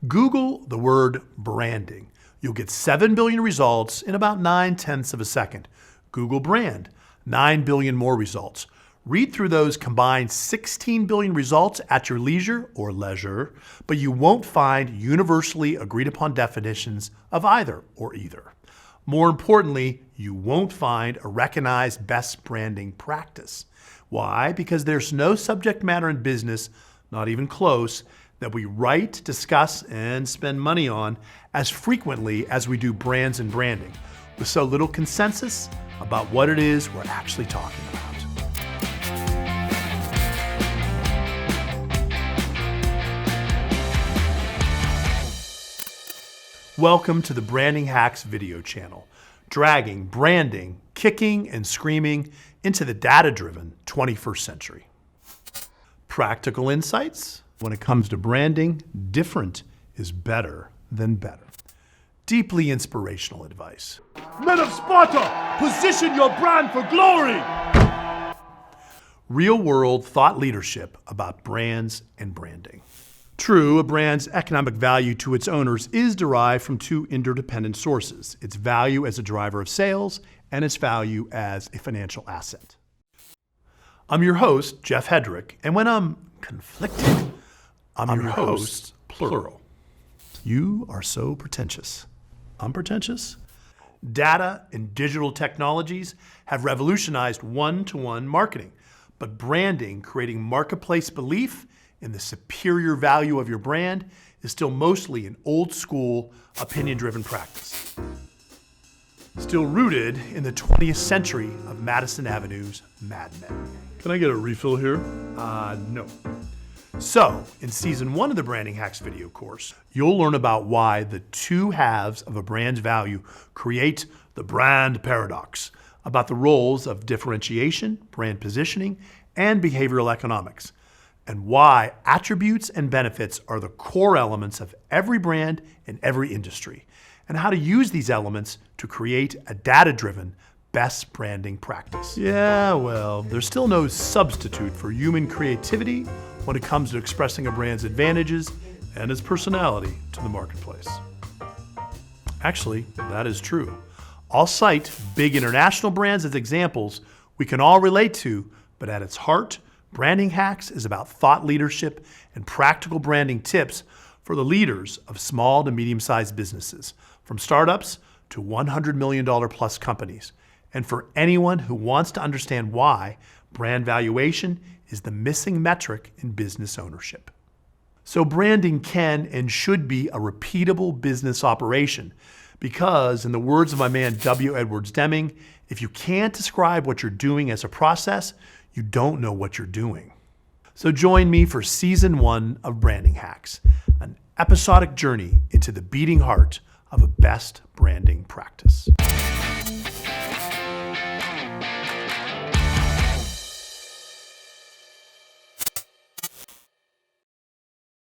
Google the word branding. You'll get 7 billion results in about 9/10 of a second. Google brand, 9 billion more results. Read through those combined 16 billion results at your leisure, but you won't find universally agreed upon definitions of either or either. More importantly, you won't find a recognized best branding practice. Why? Because there's no subject matter in business, not even close, that we write, discuss, and spend money on as frequently as we do brands and branding, with so little consensus about what it is we're actually talking about. Welcome to the Branding Hacks video channel, dragging branding, kicking and screaming into the data-driven 21st century. Practical insights. When it comes to branding, different is better than better. Deeply inspirational advice. Men of Sparta, position your brand for glory! Real-world thought leadership about brands and branding. True, a brand's economic value to its owners is derived from two interdependent sources: its value as a driver of sales and its value as a financial asset. I'm your host, Jeff Hedrich, and when I'm conflicted, I'm your host, plural. You are so pretentious. I'm pretentious? Data and digital technologies have revolutionized one-to-one marketing, but branding, creating marketplace belief in the superior value of your brand, is still mostly an old-school, opinion-driven practice. Still rooted in the 20th century of Madison Avenue's Mad Men. Can I get a refill here? No. So, in season 1 of the Branding Hacks video course, you'll learn about why the two halves of a brand's value create the brand paradox, about the roles of differentiation, brand positioning, and behavioral economics, and why attributes and benefits are the core elements of every brand in every industry, and how to use these elements to create a data-driven best branding practice. Yeah, well, there's still no substitute for human creativity when it comes to expressing a brand's advantages and its personality to the marketplace. Actually, that is true. I'll cite big international brands as examples we can all relate to, but at its heart, Branding Hacks is about thought leadership and practical branding tips for the leaders of small to medium-sized businesses, from startups to $100 million plus companies, and for anyone who wants to understand why brand valuation is the missing metric in business ownership. So branding can and should be a repeatable business operation because, in the words of my man W. Edwards Deming, if you can't describe what you're doing as a process, you don't know what you're doing. So join me for season 1 of Branding Hacks, an episodic journey into the beating heart of a best branding practice.